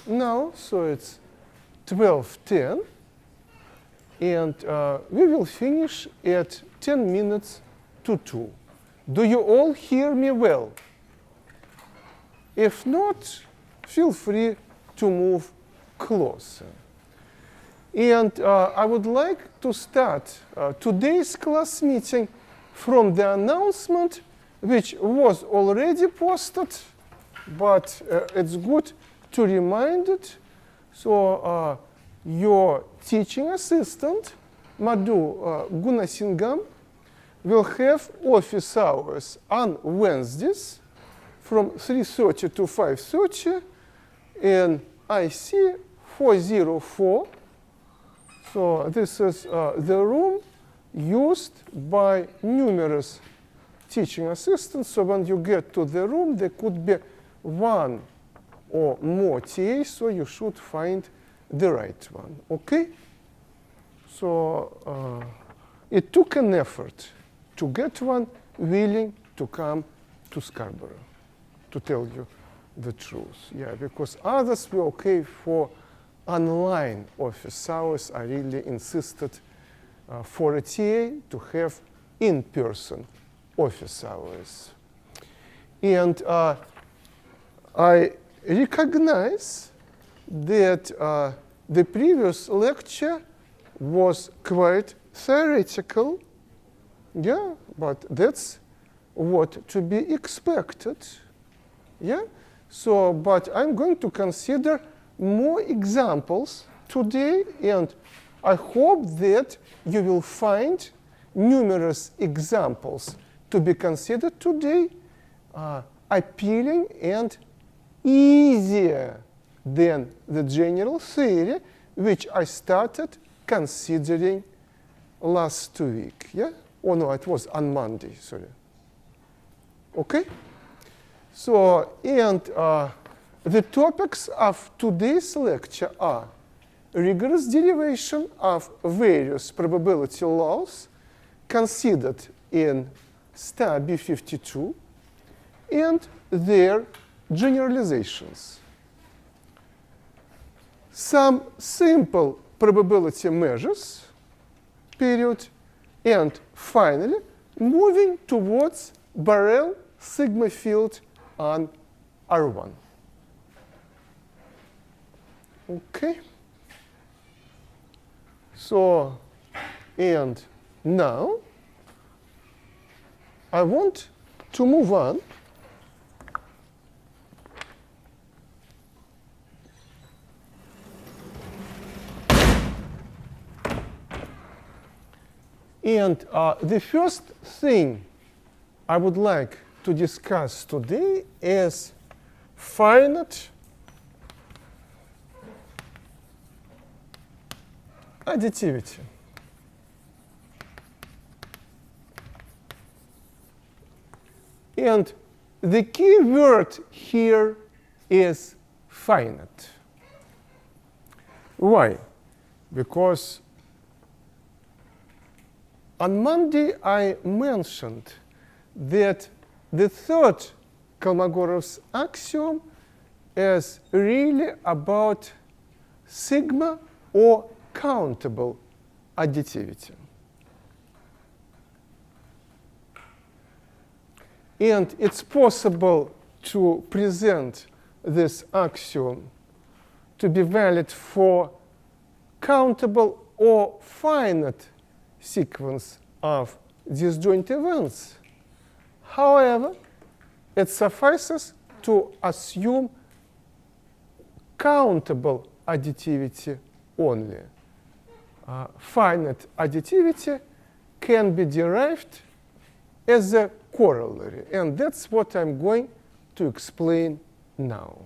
now, so it's 12:10, and we will finish at 10 minutes to 2. Do you all hear me well? If not, feel free to move closer. And I would like to start today's class meeting from the announcement, which was already posted, but it's good to remind it. So your teaching assistant, Madhu Gunasingam, will have office hours on Wednesdays from 3:30 to 5:30 in IC 404. So this is the room used by numerous teaching assistants. So when you get to the room, there could be one or more TAs, so you should find the right one, okay? So it took an effort to get one willing to come to Scarborough, to tell you the truth. Yeah, because others were okay for online office hours. I really insisted for a TA to have in-person office hours. And I recognize that the previous lecture was quite theoretical. Yeah, but that's what to be expected. Yeah, so, but I'm going to consider more examples today, and I hope that you will find numerous examples to be considered today appealing and easier than the general theory, which I started considering last week. Yeah? Oh no, it was on Monday, sorry. Okay? So, and the topics of today's lecture are rigorous derivation of various probability laws considered in STAR B52 and their generalizations. Some simple probability measures, period, and finally, moving towards Borel sigma field on R1. Okay. So, and now I want to move on and the first thing I would like to discuss today is finite additivity. And the key word here is finite. Why? Because on Monday I mentioned that the third Kolmogorov's axiom is really about sigma or countable additivity. And it's possible to present this axiom to be valid for countable or finite sequence of disjoint events. However, it suffices to assume countable additivity only. Finite additivity can be derived as a corollary, and that's what I'm going to explain now.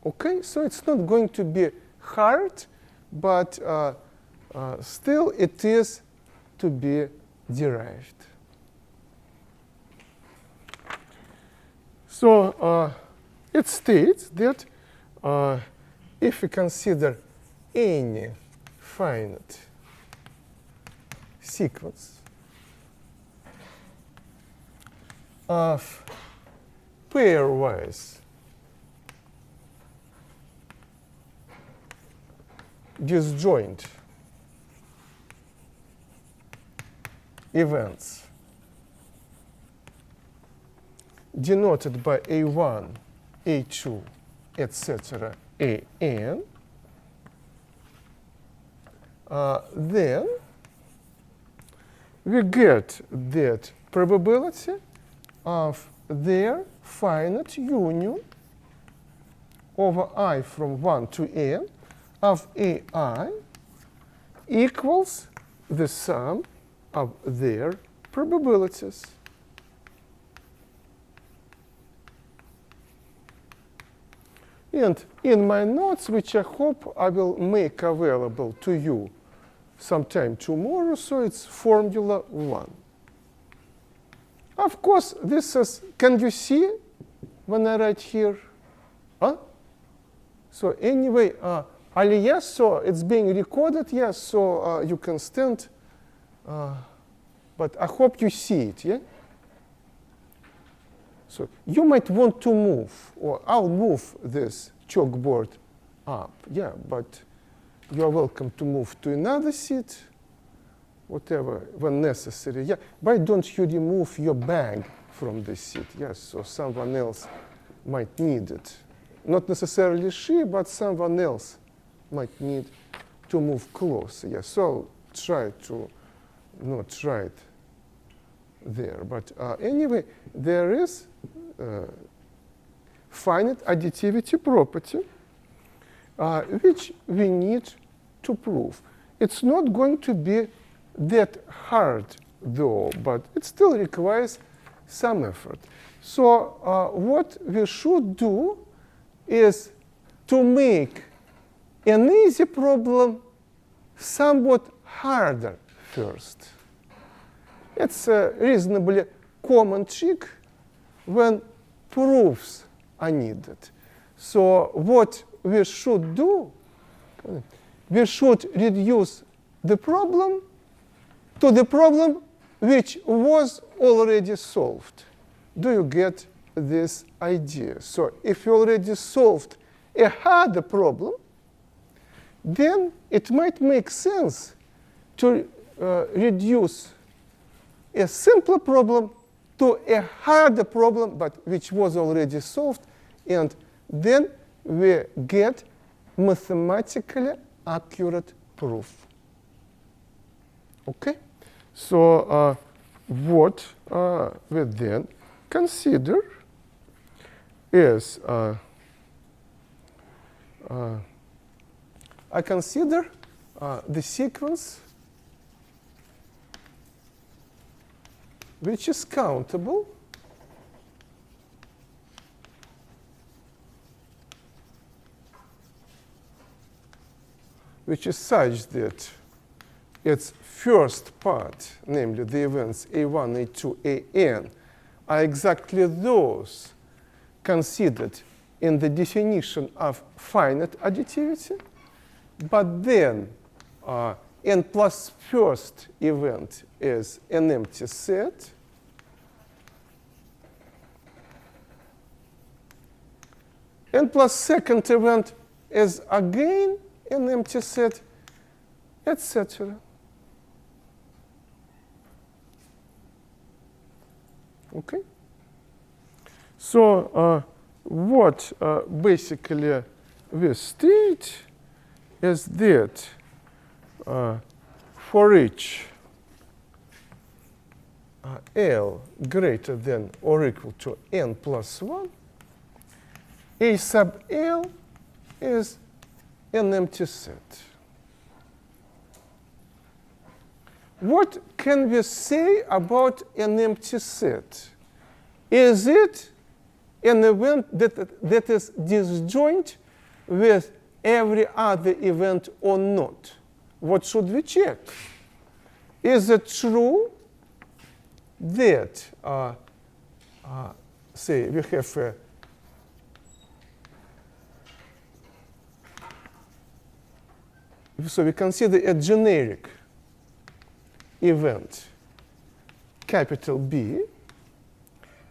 Okay, so it's not going to be hard, but still it is to be derived. So it states that if we consider any finite sequence of pairwise disjoint events denoted by A1, A2, etc., AN, then we get that probability of their finite union over I from 1 to n of AI equals the sum of their probabilities. And in my notes, which I hope I will make available to you sometime tomorrow, so it's Formula 1. Of course, this is, can you see when I write here? Huh? So anyway, Ali, yes, so it's being recorded, yes, so you can stand. But I hope you see it, yeah? So you might want to move, or I'll move this chalkboard up, yeah, but you're welcome to move to another seat, whatever, when necessary. Yeah, why don't you remove your bag from the seat? Yes, so someone else might need it. Not necessarily she, but someone else might need to move closer. Yeah, so try to not try it there. But anyway, there is finite additivity property, which we need to prove. It's not going to be that hard, though, but it still requires some effort. So what we should do is to make an easy problem somewhat harder first. It's a reasonably common trick when proofs are needed. So what we should do, we should reduce the problem to the problem which was already solved. Do you get this idea? So if you already solved a harder problem, then it might make sense to reduce a simpler problem to a harder problem, but which was already solved, and then we get mathematically accurate proof. Okay? So what we then consider is I consider the sequence which is countable which is such that its first part, namely the events A1, A2, AN, are exactly those considered in the definition of finite additivity, but then n plus first event is an empty set, n plus second event is again an empty set, etc. Okay? So what basically we state is that for each L greater than or equal to n plus 1, A sub L is an empty set. What can we say about an empty set? Is it an event that is disjoint with every other event or not? What should we check? Is it true that, say, we have so we consider a generic event, capital B,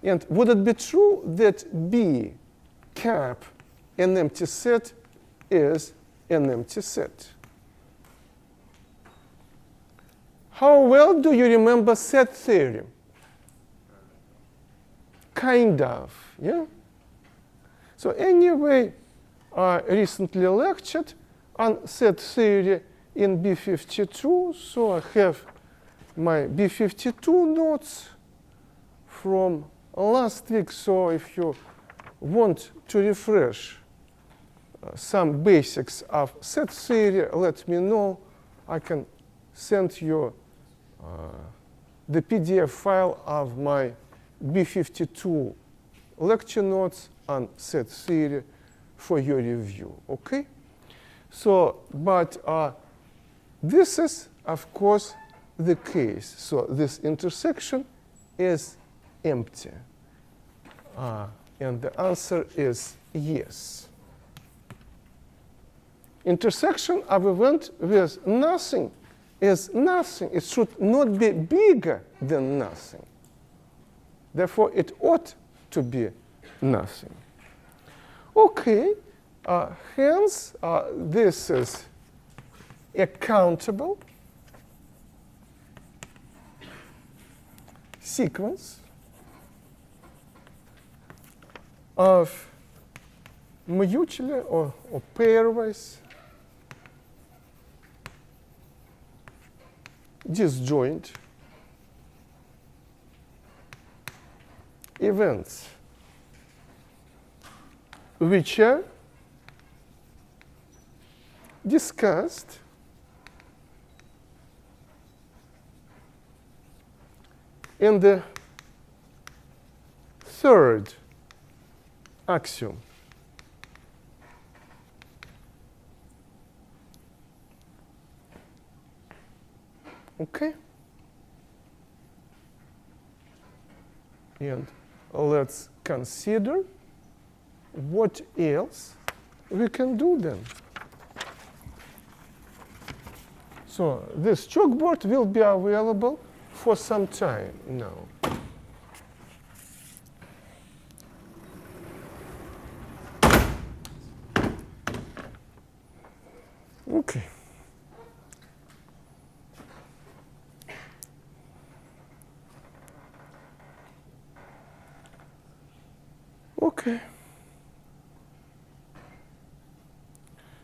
and would it be true that B cap, an empty set, is an empty set? How well do you remember set theory? Kind of, yeah? So anyway, I recently lectured on set theory in B52, so I have my B52 notes from last week. So if you want to refresh some basics of set theory, let me know. I can send you the PDF file of my B52 lecture notes on set theory for your review, okay? So, but this is, of course, the case. So this intersection is empty. And the answer is yes. Intersection of event with nothing is nothing. It should not be bigger than nothing. Therefore, it ought to be nothing. Okay, hence, this is a countable sequence of mutually or pairwise disjoint events which are discussed in the third axiom. Okay? And let's consider what else we can do then. So this chalkboard will be available for some time now. Okay. Okay.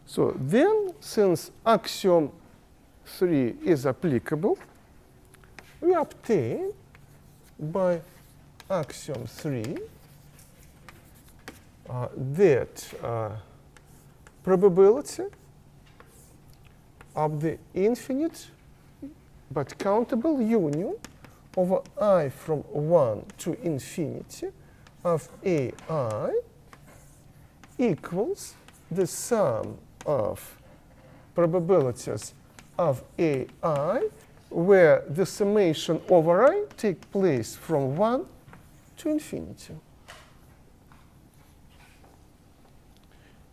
So then, since axiom 3 is applicable, we obtain by axiom 3 that probability of the infinite but countable union over I from 1 to infinity of AI equals the sum of probabilities of AI where the summation over I take place from 1 to infinity.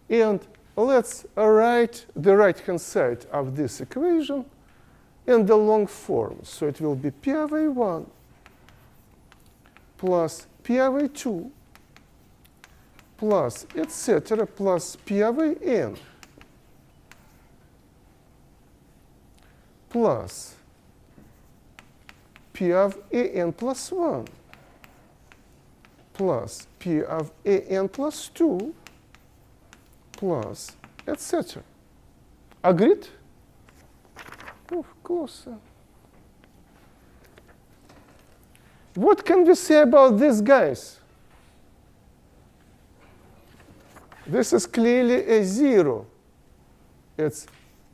And let's write the right-hand side of this equation in the long form. So it will be P of A1 plus P of A2 plus etc. plus P of AN plus P of AN plus 1 plus P of AN plus 2 plus etc. Agreed? Of course. What can we say about these guys? This is clearly a 0. It's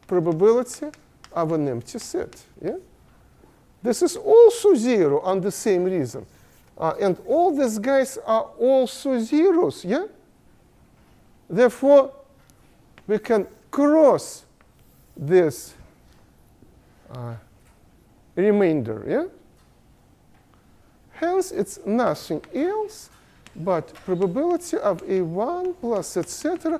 probability of an empty set. Yeah? This is also 0 on the same reason. And all these guys are also zeros. Yeah? Therefore, we can cross this remainder. Yeah? Hence, it's nothing else but probability of A1 plus etc.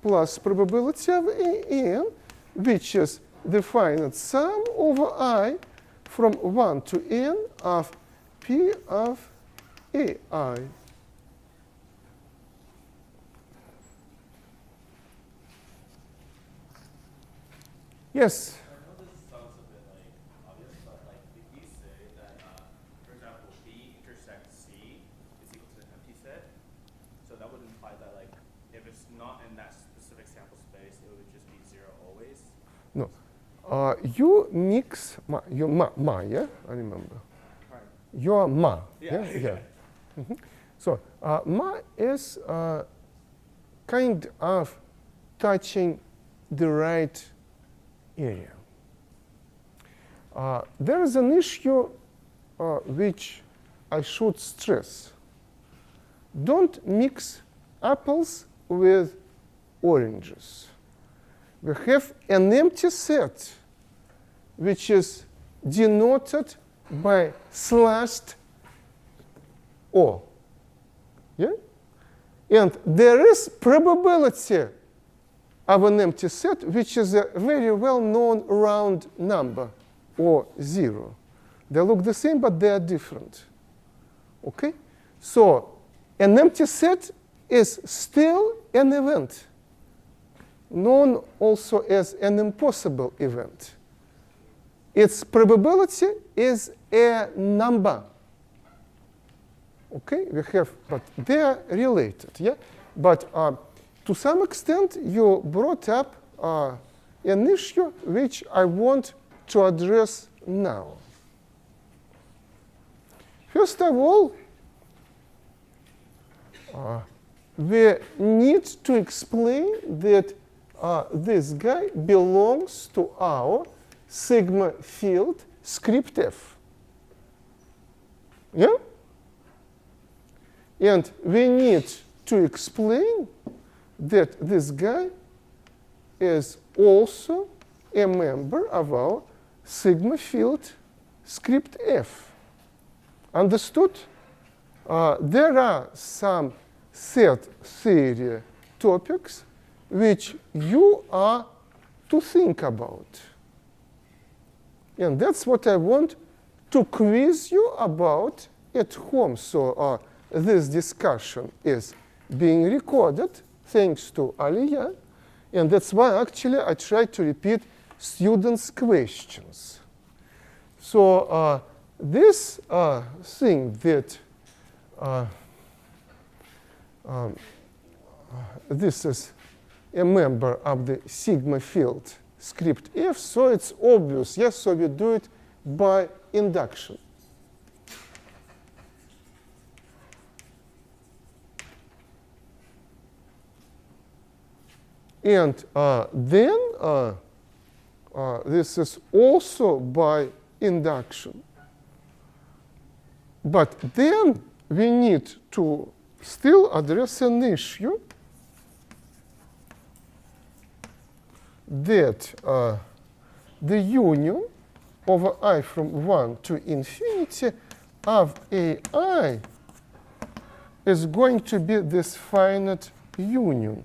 plus probability of AN, which is the finite sum over I from 1 to n of P of AI. Yes? I know this sounds a bit like obvious, but No. You mix your ma, yeah? I remember. Right. Your ma. Yeah. Yeah. So ma is kind of touching the right area. There is an issue which I should stress. Don't mix apples with oranges. We have an empty set which is denoted by slashed O. Yeah? And there is probability of an empty set, which is a very well-known round number, or 0. They look the same, but they are different. Okay? So an empty set is still an event, known also as an impossible event. Its probability is a number. Okay, we have, but they are related, yeah? But to some extent, you brought up an issue which I want to address now. First of all, we need to explain that this guy belongs to our sigma field script f. Yeah? And we need to explain that this guy is also a member of our sigma field script f. Understood? There are some set theory topics which you are to think about. And that's what I want to quiz you about at home. So this discussion is being recorded thanks to Aliyah. And that's why actually I try to repeat students' questions. So this thing that this is a member of the sigma field script f, so it's obvious, yes, so we do it by induction. And then this is also by induction. But then we need to still address an issue that the union over I from 1 to infinity of AI is going to be this finite union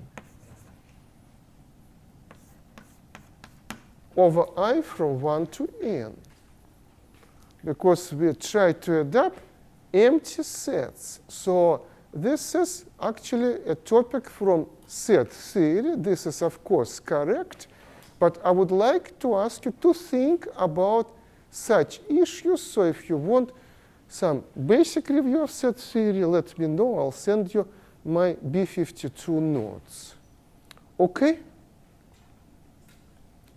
over I from 1 to n, because we try to adapt empty sets. So this is actually a topic from set theory. This is, of course, correct. But I would like to ask you to think about such issues. So if you want some basic review of set theory, let me know. I'll send you my B52 notes. OK?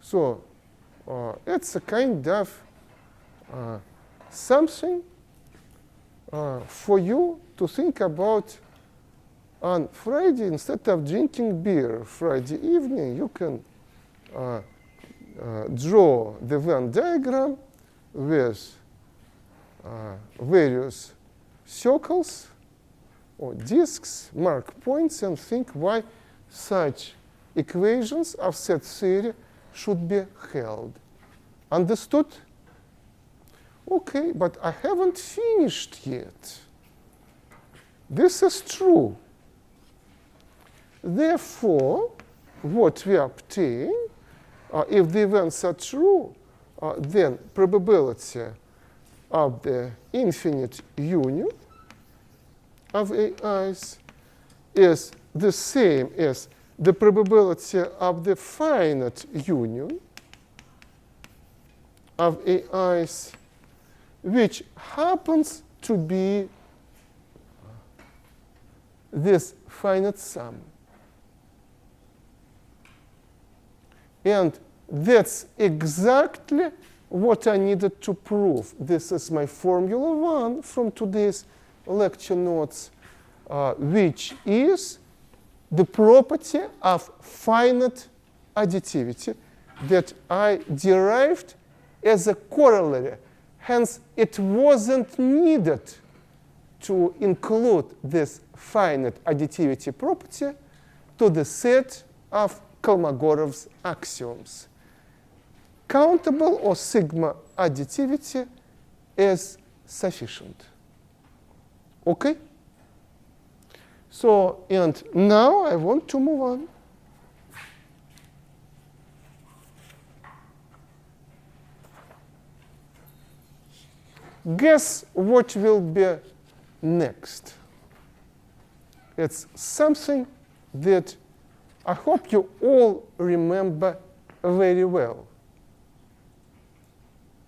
So it's a kind of something for you to think about on Friday. Instead of drinking beer Friday evening, you can draw the Venn diagram with various circles or disks, mark points, and think why such equations of set theory should be held. Understood? OK, but I haven't finished yet. This is true. Therefore, what we obtain, if the events are true, then probability of the infinite union of AIs is the same as the probability of the finite union of AIs, which happens to be this finite sum. And that's exactly what I needed to prove. This is my Formula 1 from today's lecture notes, which is the property of finite additivity that I derived as a corollary. Hence, it wasn't needed to include this finite additivity property to the set of Kolmogorov's axioms. Countable or sigma additivity is sufficient. Okay? So, and now I want to move on. Guess what will be next? It's something that I hope you all remember very well.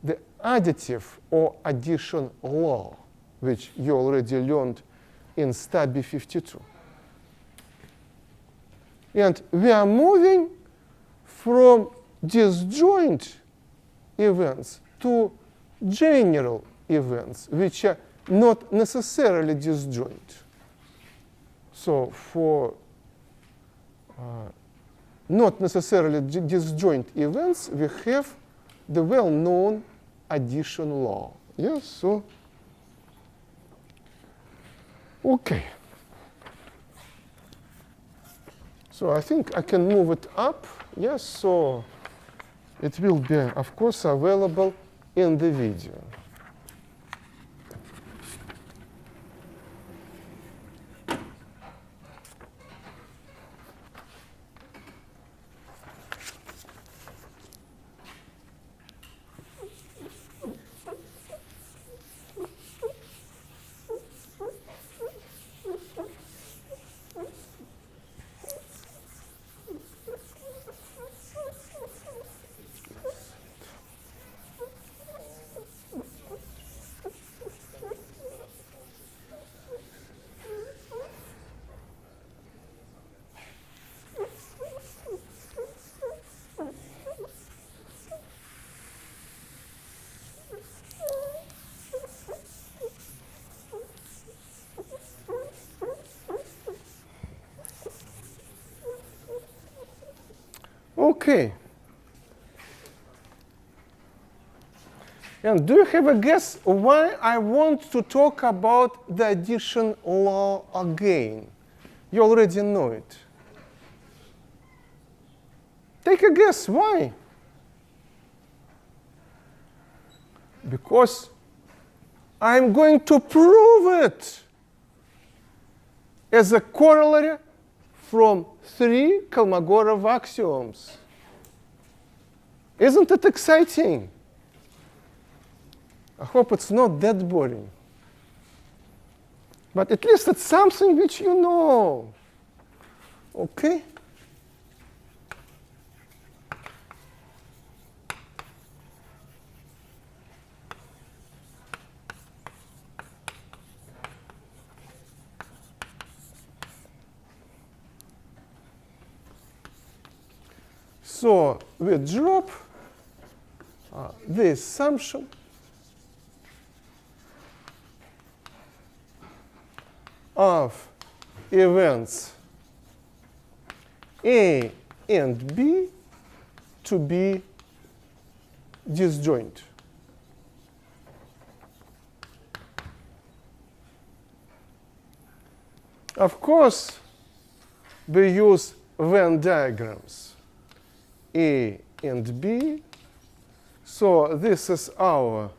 The additive or addition law, which you already learned in Stubby 52. And we are moving from disjoint events to general events, which are not necessarily disjoint. So for not necessarily disjoint events, we have the well-known addition law. Yes, so, okay. So I think I can move it up. Yes, so it will be, of course, available in the video. Okay. And do you have a guess why I want to talk about the addition law again? You already know it. Take a guess, why? Because I'm going to prove it as a corollary from 3 Kolmogorov axioms. Isn't it exciting? I hope it's not that boring. But at least it's something which you know. Okay? So we drop the assumption of events A and B to be disjoint. Of course, we use Venn diagrams. A and B. So this is our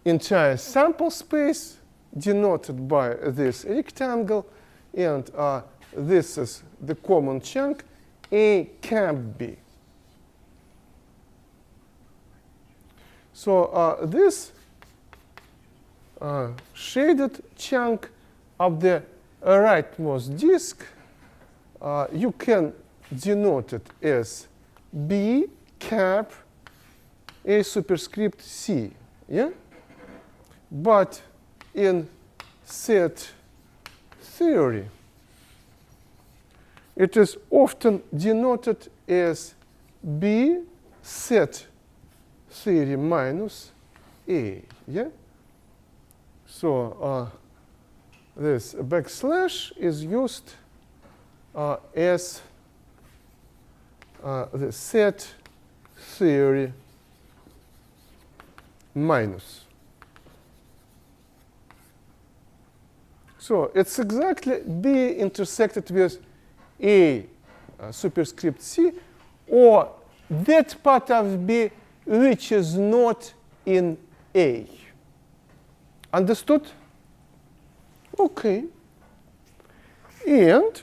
entire sample space denoted by this rectangle, and this is the common chunk A cap B. So this shaded chunk of the rightmost disk, you can denote it as B cap A superscript C. Yeah? But in set theory, it is often denoted as B set theory minus A. Yeah? So this backslash is used as the set theory minus. So it's exactly B intersected with A superscript C, or that part of B which is not in A. Understood? Okay. And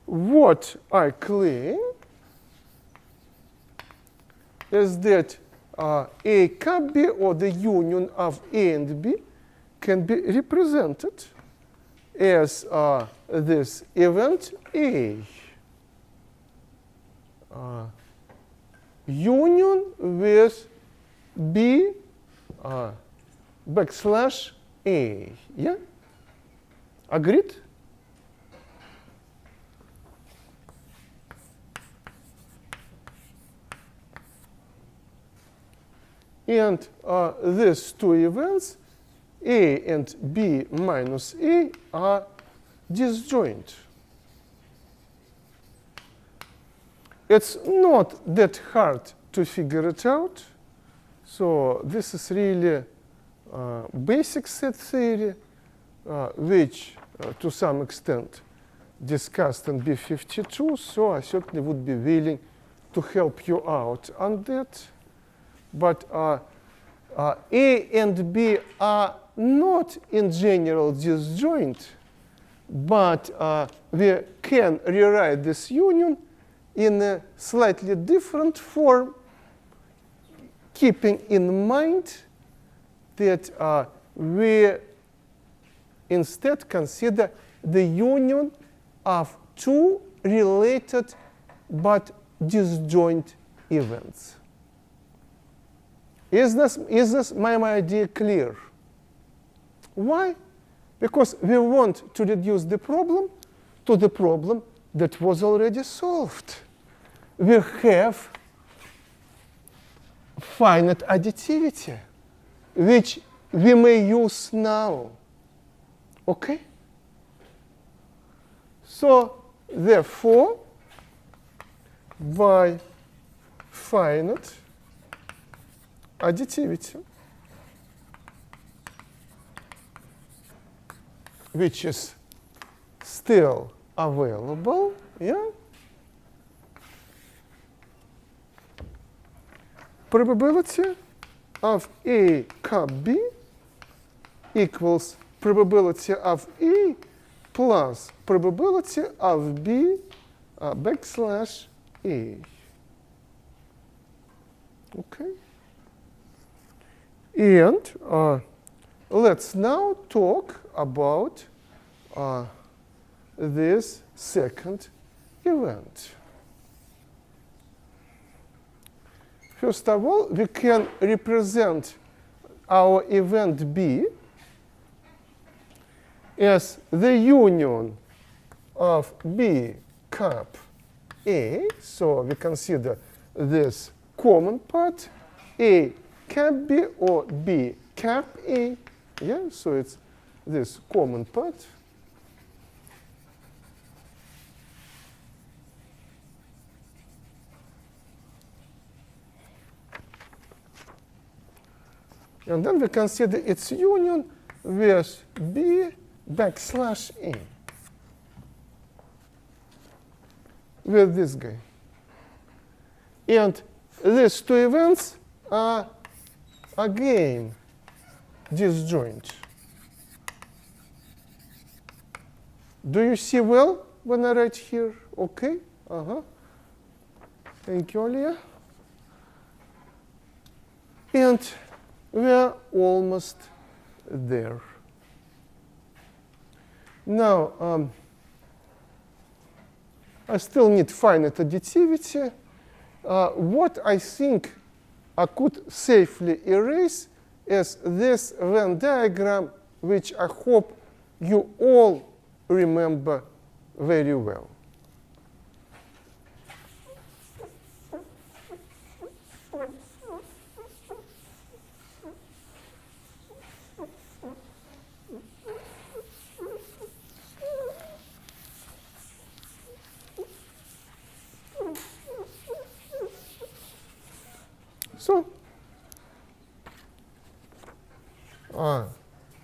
what I claim is that A cap B, or the union of A and B, can be represented as this event A union with B backslash A. Yeah? Agreed? And these two events, A and B minus A, are disjoint. It's not that hard to figure it out. So this is really basic set theory, which to some extent discussed in B52. So I certainly would be willing to help you out on that. But A and B are not in general disjoint, but we can rewrite this union in a slightly different form, keeping in mind that we instead consider the union of two related but disjoint events. Is this my idea clear? Why? Because we want to reduce the problem to the problem that was already solved. We have finite additivity, which we may use now. Okay? So, therefore, by finite additivity, which is still available, yeah, probability of A cap B equals probability of A plus probability of B backslash A. Okay? And let's now talk about this second event. First of all, we can represent our event B as the union of B cap A. So we consider this common part, A cap B or B cap A. Yeah, so it's this common part. And then we consider its union with B backslash A, with this guy. And these two events are, again, disjoint. Do you see well when I write here? Okay? Thank you, Alia. And we are almost there. Now, I still need finite additivity. What I think I could safely erase is this Venn diagram, which I hope you all remember very well. So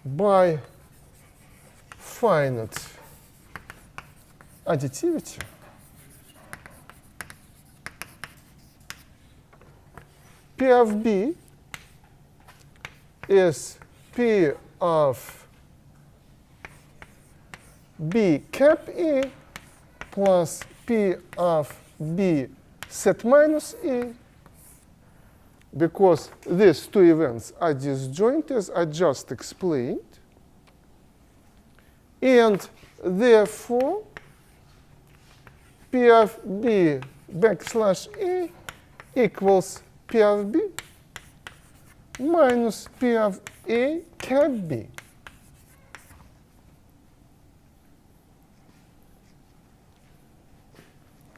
by finite additivity, P of B is P of B cap A plus P of B set minus A, because these two events are disjoint, as I just explained. And therefore, P of B backslash A equals P of B minus P of A cap B.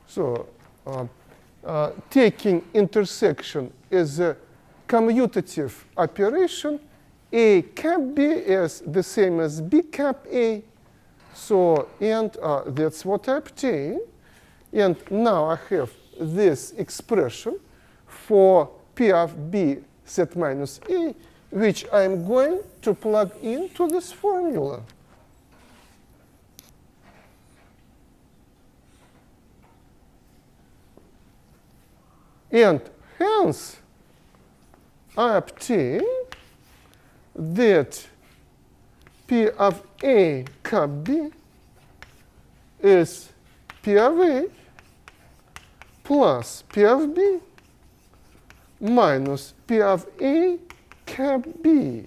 So taking intersection is a commutative operation. A cap B is the same as B cap A. So, and that's what I obtain. And now I have this expression for P of B set minus A, which I'm going to plug into this formula. And hence, I obtain that P of A cap B is P of A plus P of B minus P of A cap B.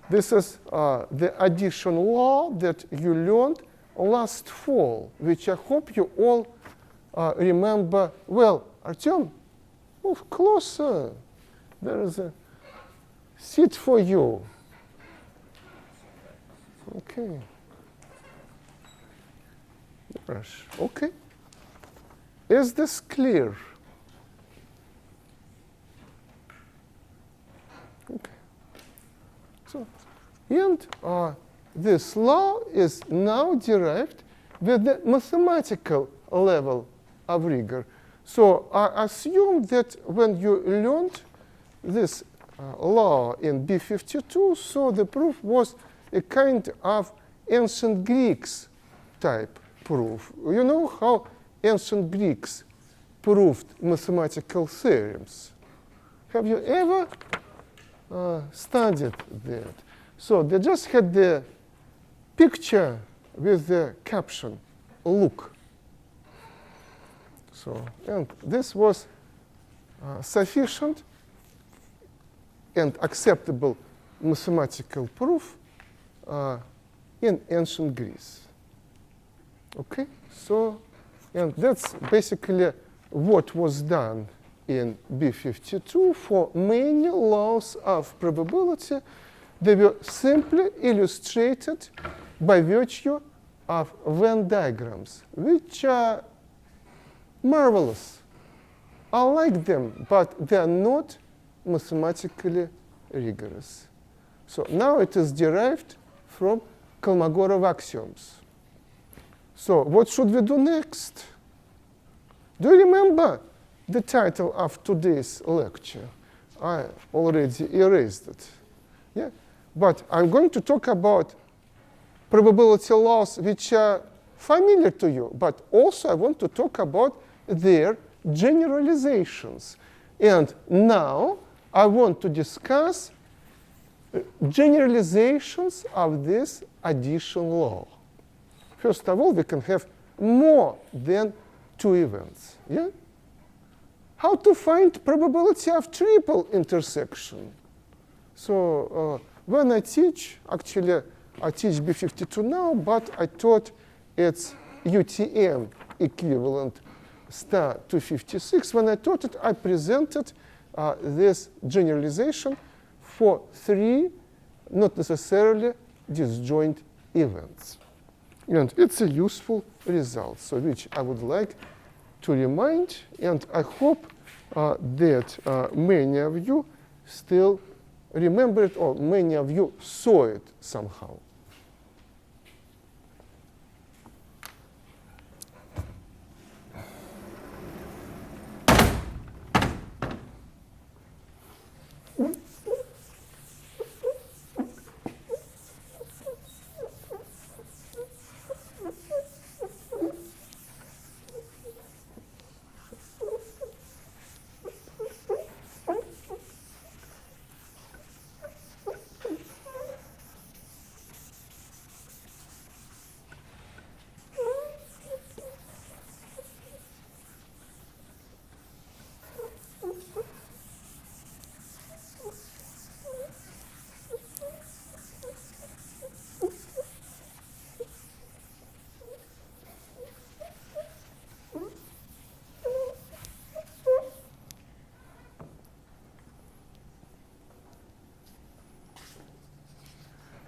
This is the addition law that you learned last fall, which I hope you all remember well. Artyom, move closer. There is a seat for you. Okay. Okay. Is this clear? Okay. So, and this law is now derived with the mathematical level of rigor. So I assume that when you learned this law in B52, so the proof was a kind of ancient Greeks type proof. You know how ancient Greeks proved mathematical theorems? Have you ever studied that? So they just had the picture with the caption, "Look." So, and this was sufficient and acceptable mathematical proof in ancient Greece. Okay, so, and that's basically what was done in B52 for many laws of probability. They were simply illustrated by virtue of Venn diagrams, which are marvelous. I like them, but they are not mathematically rigorous. So now it is derived from Kolmogorov axioms. So what should we do next? Do you remember the title of today's lecture? I already erased it. Yeah? But I'm going to talk about probability laws which are familiar to you, but also I want to talk about their generalizations. And now I want to discuss generalizations of this addition law. First of all, we can have more than two events. Yeah? How to find probability of triple intersection? So when I teach, actually I teach B52 now, but I thought it's UTM equivalent star 256. When I taught it, I presented this generalization for three not necessarily disjoint events. And it's a useful result, so which I would like to remind, and I hope that many of you still remember it, or many of you saw it somehow.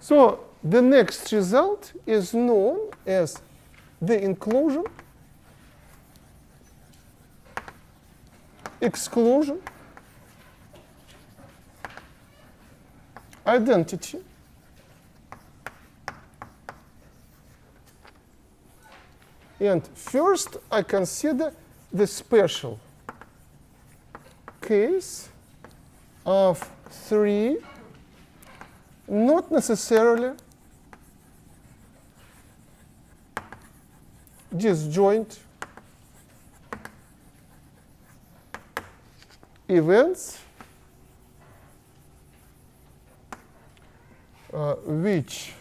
So the next result is known as the inclusion, exclusion, identity, and first I consider the special case of 3 not necessarily disjoint events which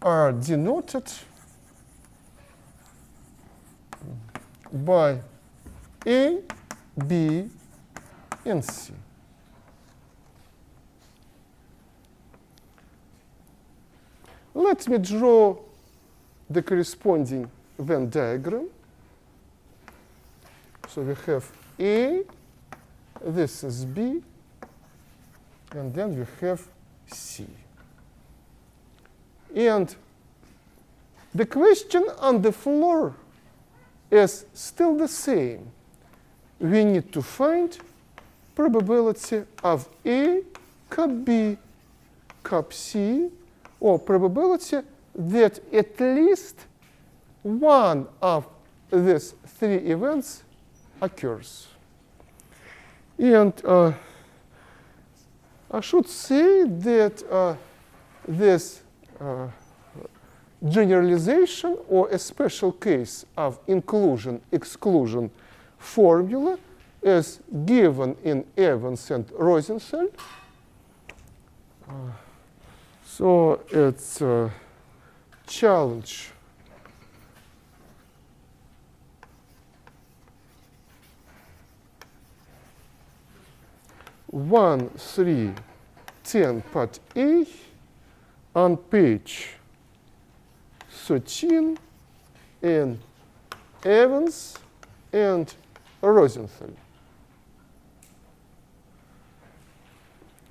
are denoted by A, B, and C. Let me draw the corresponding Venn diagram. So we have A, this is B, and then we have C. And the question on the floor is still the same. We need to find probability of A cap B cap C, or probability that at least one of these 3 events occurs. And I should say that this generalization or a special case of inclusion-exclusion formula is given in Evans and Rosenthal. So it's a challenge one, 3, 10, part A on page 13 in Evans and Rosenthal.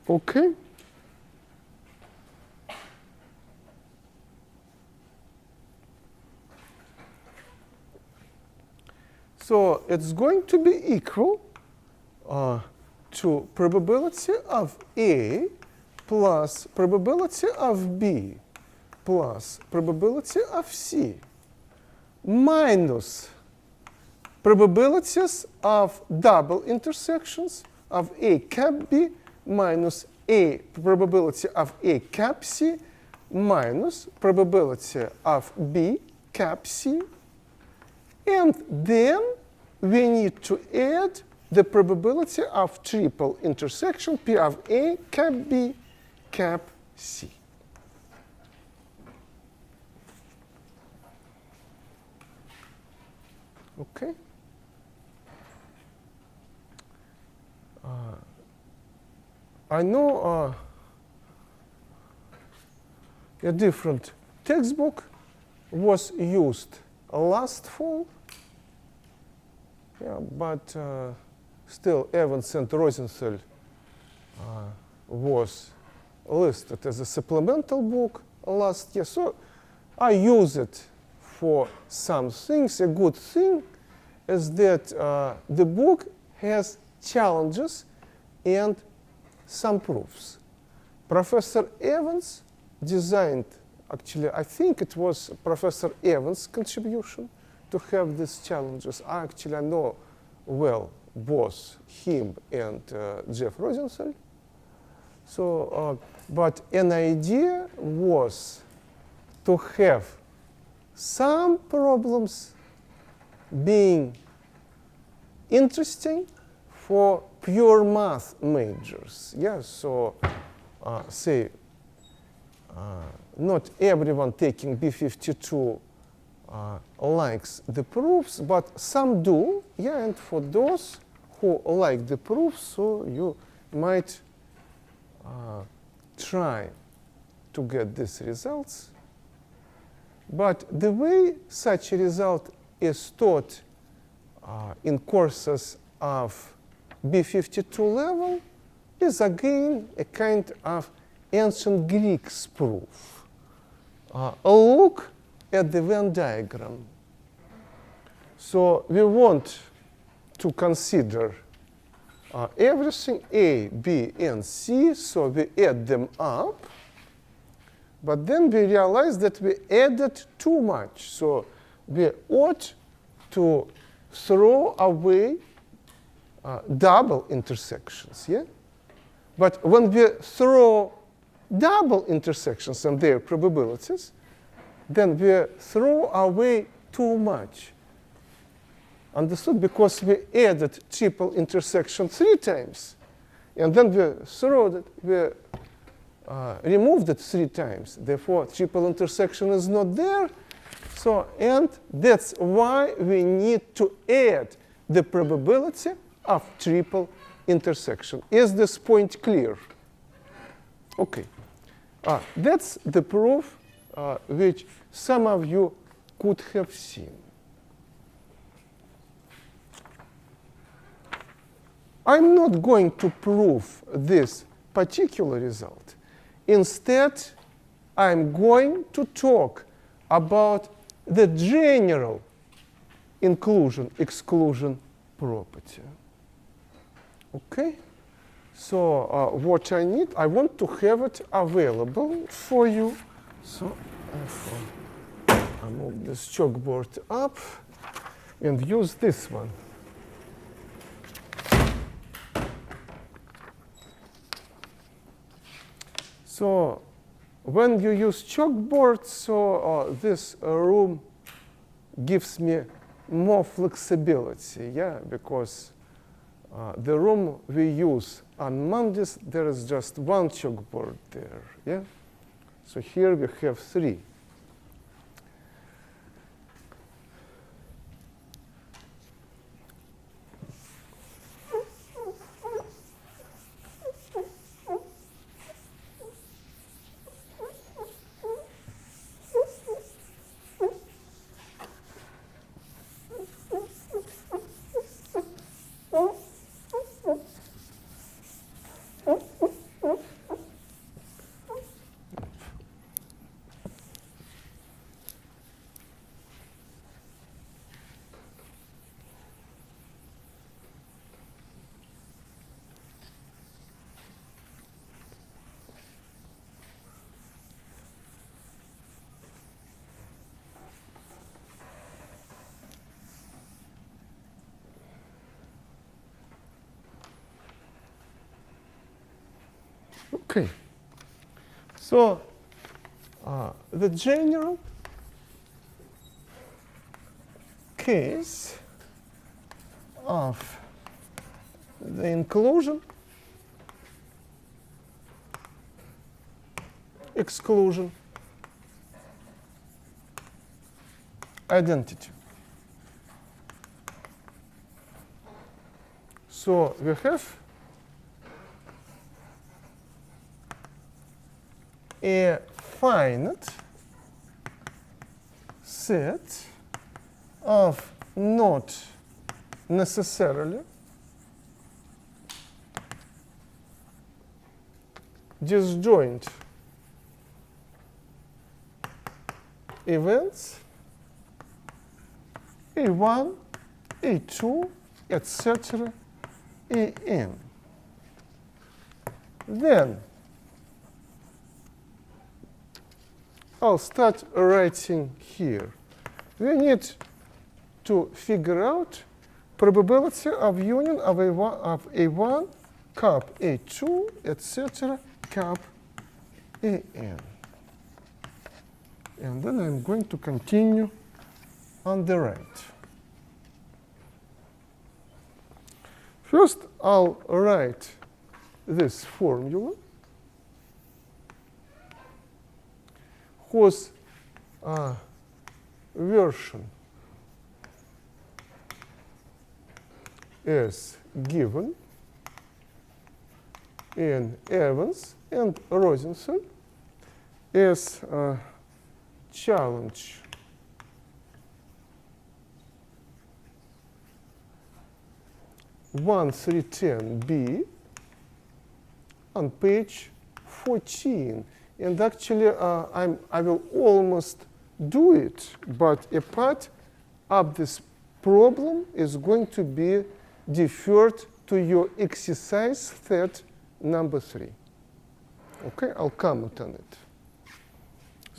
Okay? So it's going to be equal to probability of A plus probability of B plus probability of C minus probabilities of double intersections of A cap B minus A probability of A cap C minus probability of B cap C. And then we need to add the probability of triple intersection P of A cap B cap C. Okay? I know a different textbook was used last fall, yeah, but still Evans and Rosenthal was listed as a supplemental book last year. So I use it for some things. A good thing is that the book has challenges and some proofs. Professor Evans designed, actually, I think it was Professor Evans' contribution to have these challenges. I know well both him and Jeff Rosenthal. So, but an idea was to have some problems being interesting for pure math majors. Yeah, so say not everyone taking B52 likes the proofs, but some do. Yeah, and for those who like the proofs, so you might try to get these results. But the way such a result is taught in courses of B52 level is again a kind of ancient Greeks' proof. Look at the Venn diagram. So we want to consider everything A, B, and C, so we add them up. But then we realize that we added too much. So we ought to throw away double intersections. Yeah? But when we throw double intersections and their probabilities, then we throw away too much. Understood? Because we added triple intersection 3 times. And then we removed it 3 times. Therefore, triple intersection is not there. So, and that's why we need to add the probability of triple intersection. Is this point clear? OK. That's the proof which some of you could have seen. I'm not going to prove this particular result. Instead, I'm going to talk about the general inclusion-exclusion property. OK? So what I need, I want to have it available for you. So I move this chalkboard up and use this one. So when you use chalkboard, so this room gives me more flexibility, yeah, because the room we use on Mondays, there is just one chalkboard there, yeah. So here we have 3. OK. So the general case of the inclusion-exclusion identity. So we have a finite set of not necessarily disjoint events A1, A2, etc., AN. Then I'll start writing here. We need to figure out probability of union of A1, cap A2, etc., cap AN. And then I'm going to continue on the right. First, I'll write this formula, whose version is given in Evans and Rosenthal as challenge (1.310b) on page 14. And actually, I will almost do it, but a part of this problem is going to be deferred to your exercise set number 3. Okay, I'll comment on it.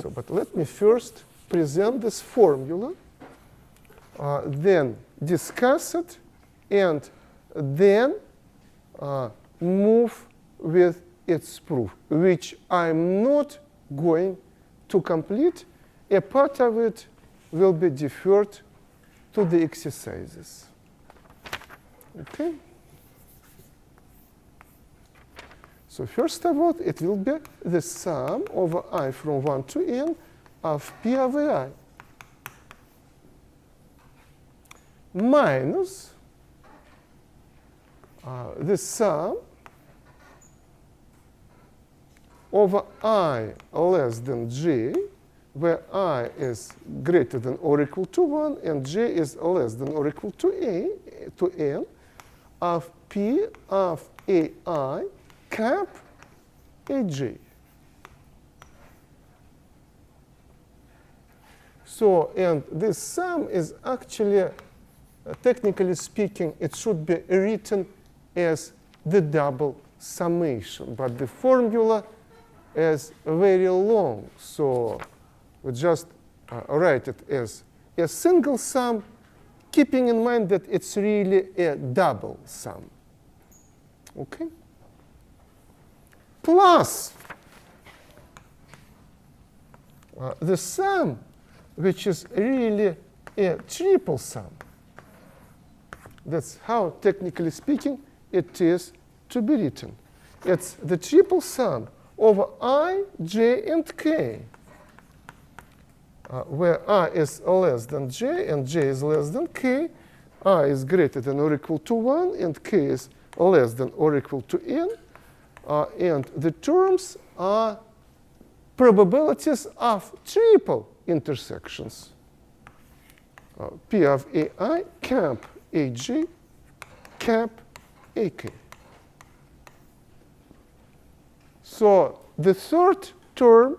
So, but let me first present this formula, then discuss it, and then move with its proof, which I'm not going to complete. A part of it will be deferred to the exercises. Okay? So first of all, it will be the sum over I from 1 to n of P of I minus the sum over I less than j, where I is greater than or equal to 1 and j is less than or equal to n of P of AI cap aj. So, and this sum is actually, technically speaking, it should be written as the double summation, but the formula is very long, so we just write it as a single sum, keeping in mind that it's really a double sum. Okay? Plus the sum, which is really a triple sum. That's how, technically speaking, it is to be written. It's the triple sum over I, j, and k, where I is less than j and j is less than k, I is greater than or equal to 1 and k is less than or equal to n, and the terms are probabilities of triple intersections. P of AI cap aj cap ak. So the third term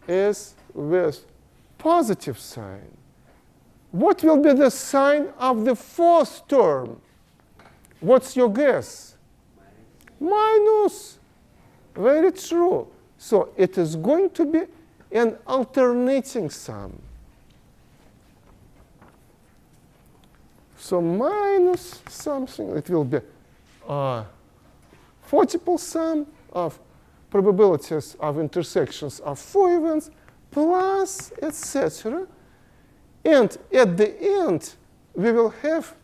is with positive sign. What will be the sign of the fourth term? What's your guess? Minus. Very true. So it is going to be an alternating sum. So minus something, it will be a multiple sum of probabilities of intersections of 4 events plus etc. And at the end, we will have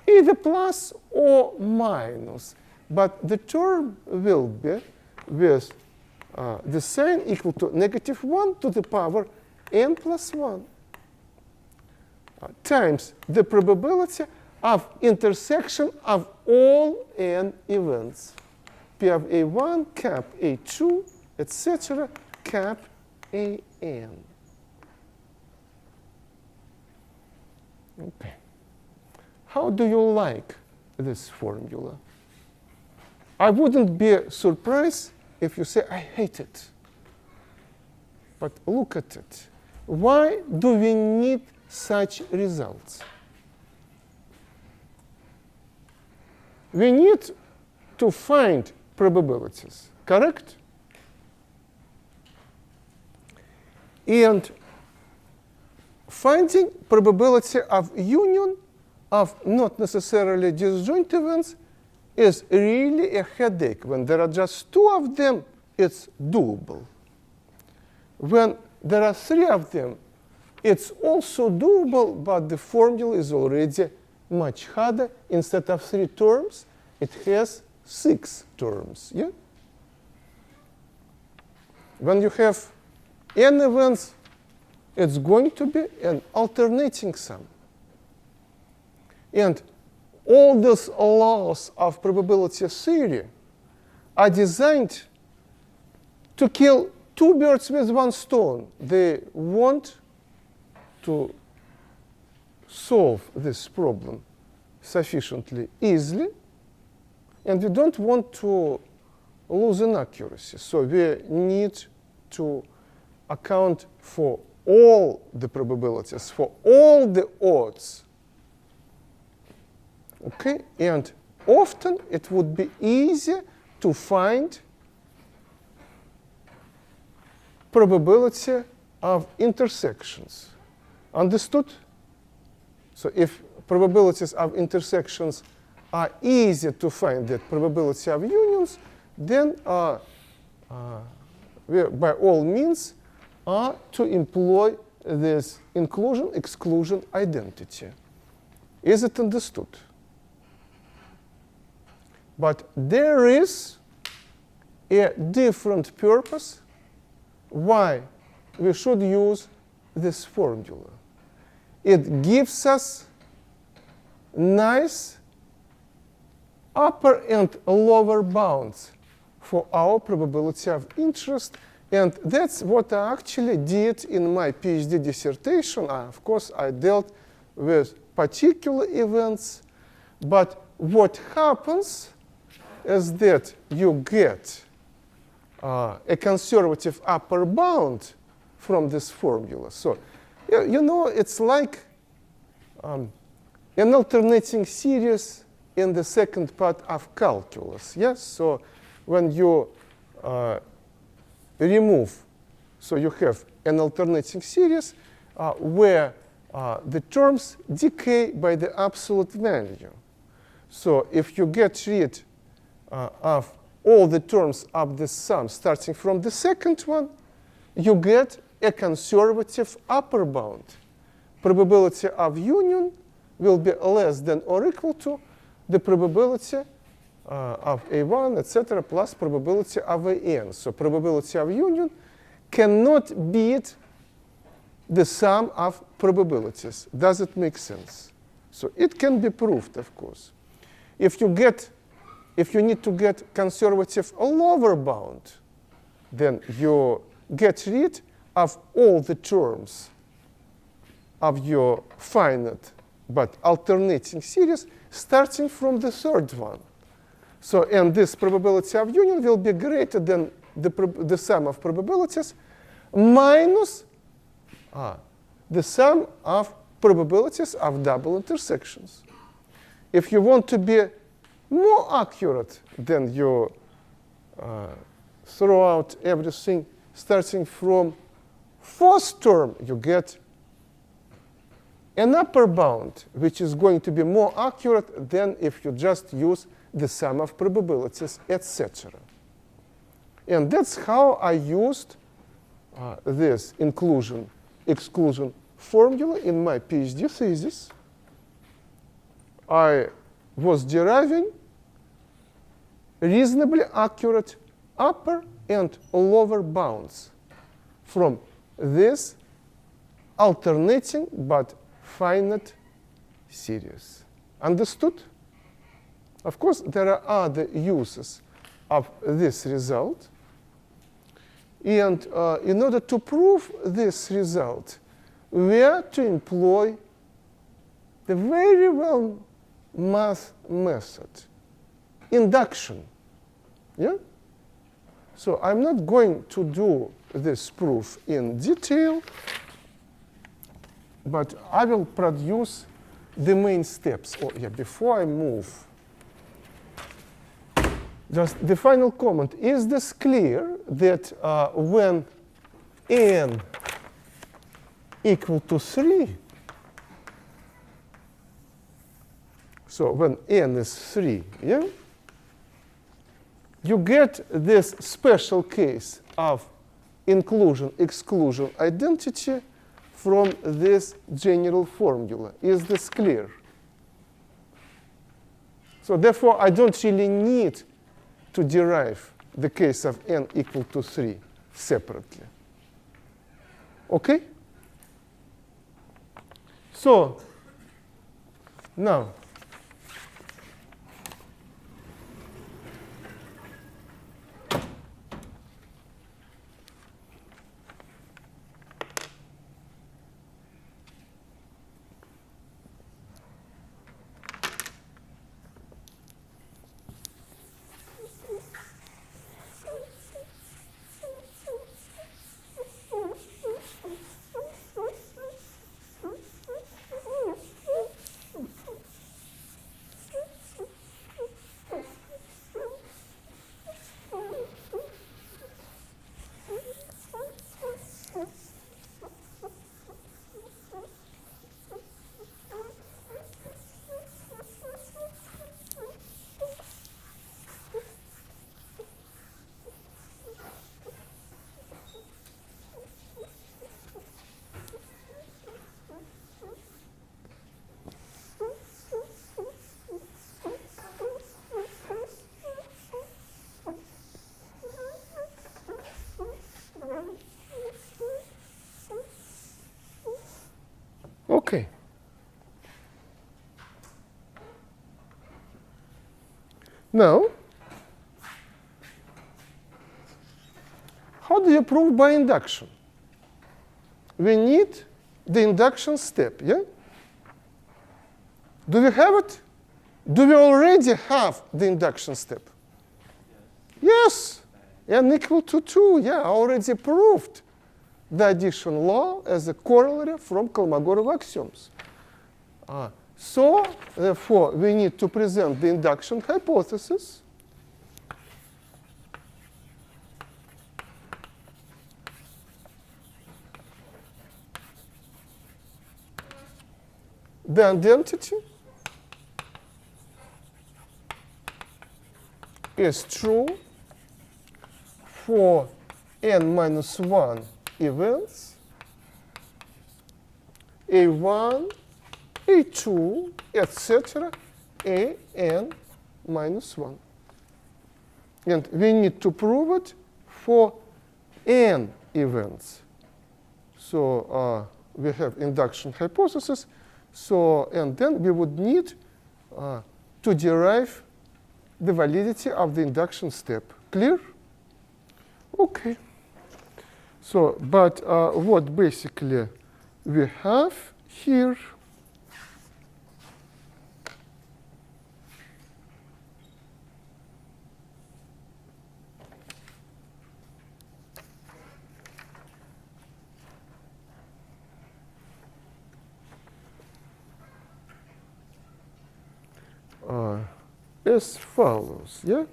either plus or minus. But the term will be with the sign equal to -1 to the power n plus 1 times the probability of intersection of all n events. P of A1 cap A2, etc. cap AN. Okay. How do you like this formula? I wouldn't be surprised if you say, I hate it. But look at it. Why do we need such results? We need to find probabilities, correct? And finding probability of union of not necessarily disjoint events is really a headache. When there are just 2 of them, it's doable. When there are 3 of them, it's also doable, but the formula is already much harder. Instead of 3 terms, it has 6 terms. Yeah? When you have n events, it's going to be an alternating sum. And all these laws of probability theory are designed to kill 2 birds with 1 stone. They want to solve this problem sufficiently easily, and we don't want to losing accuracy. So we need to account for all the probabilities, for all the odds. Okay? And often it would be easy to find probability of intersections. Understood? So if probabilities of intersections are easy to find the probability of unions, then we, by all means, are to employ this inclusion-exclusion identity. Is it understood? But there is a different purpose why we should use this formula. It gives us nice upper and lower bounds for our probability of interest. And that's what I actually did in my PhD dissertation. Of course, I dealt with particular events. But what happens is that you get a conservative upper bound from this formula. So, you know, it's like an alternating series in the second part of calculus. Yes? So when you remove, so you have an alternating series where the terms decay by the absolute value. So if you get rid of all the terms of the sum starting from the second one, you get a conservative upper bound. Probability of union will be less than or equal to the probability of A1, etc., plus probability of AN. So probability of union cannot beat the sum of probabilities. Does it make sense? So it can be proved, of course. If you need to get conservative lower bound, then you get rid of all the terms of your finite but alternating series starting from the third one. So, and this probability of union will be greater than the sum of probabilities minus the sum of probabilities of double intersections. If you want to be more accurate, then you throw out everything starting from fourth term, you get an upper bound, which is going to be more accurate than if you just use the sum of probabilities, etc. And that's how I used this inclusion-exclusion formula in my PhD thesis. I was deriving reasonably accurate upper and lower bounds from this alternating but finite series. Understood? Of course, there are other uses of this result. And in order to prove this result, we are to employ the very well math method, induction. Yeah? So I'm not going to do this proof in detail, but I will produce the main steps. Oh, yeah, before I move, just the final comment. Is this clear that when n equal to 3, so when n is 3, yeah, you get this special case of inclusion-exclusion identity from this general formula. Is this clear? So therefore, I don't really need to derive the case of n equal to 3 separately. OK? So now, Okay. Now, how do you prove by induction? We need the induction step, yeah? Do we have it? Do we already have the induction step? Yes. N equal to 2, yeah, I already proved the addition law as a corollary from Kolmogorov axioms. So, therefore, we need to present the induction hypothesis. The identity is true for n minus 1 events, A1, A2, etc., an minus 1. And we need to prove it for n events. So we have induction hypothesis. So, and then we would need to derive the validity of the induction step. Clear? Okay. So, but what basically we have here as follows, yeah?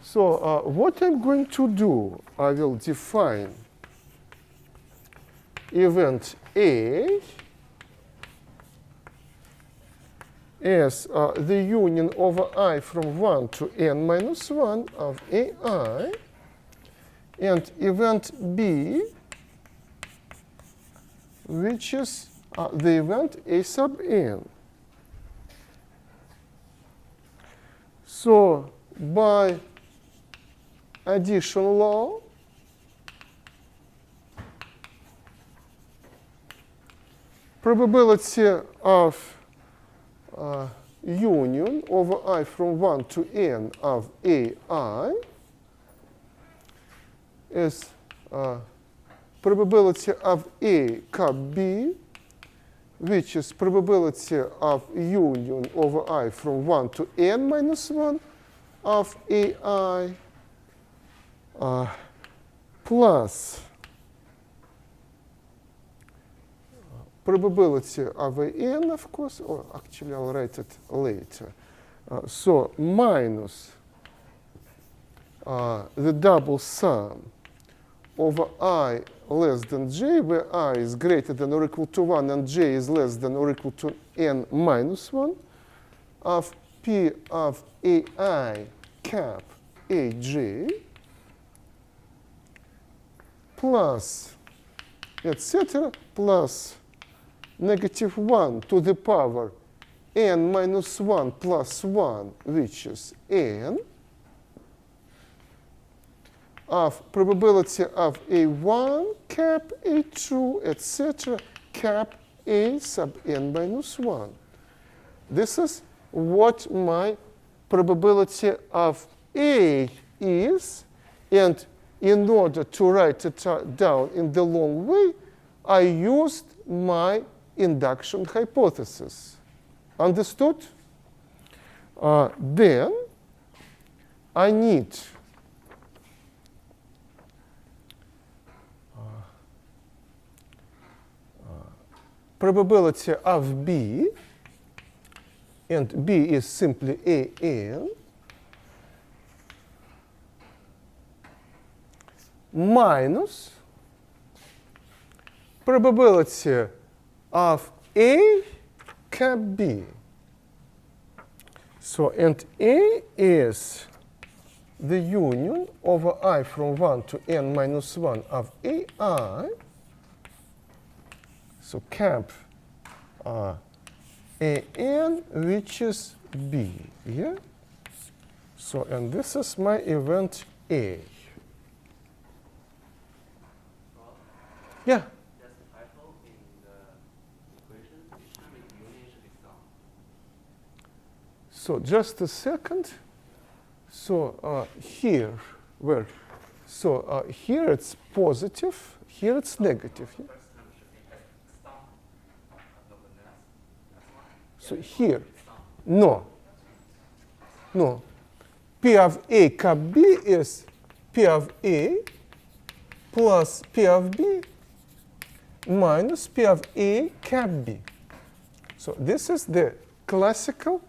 So what I'm going to do, I will define event A as the union over I from 1 to n minus 1 of AI, and event B, which is the event A sub n. So by addition law, probability of union over I from 1 to n of AI is probability of A cap B, which is probability of union over I from 1 to n minus 1 of AI, plus probability of an, of course, or actually I'll write it later. So minus the double sum over I less than j, where I is greater than or equal to 1 and j is less than or equal to n minus 1, of P of AI cap aj plus etc. plus negative 1 to the power n minus 1 plus 1, which is n, of probability of A1 cap A2, etc., cap A sub n minus 1. This is what my probability of A is, and in order to write it down in the long way, I used my induction hypothesis. Understood? Then I need probability of B, and B is simply an, minus probability of A cap B. So, and A is the union over I from 1 to n minus 1 of AI. So cap an, which is B, yeah? So, and this is my event A. There's Yeah? a typo in the equation. So just a second. So here, where? So here it's positive, here it's negative. Yeah? So here, no. P of A cap B is P of A plus P of B minus P of A cap B. So this is the classical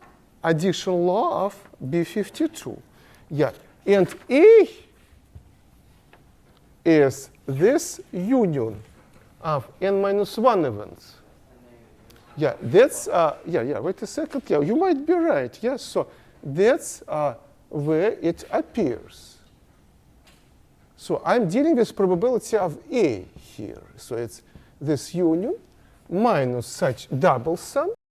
addition law of B52. Yeah, and A is this union of n minus 1 events. Yeah, that's, wait a second. Yeah, you might be right. Yes, so that's where it appears. So I'm dealing with probability of A here. So it's this union minus such double sum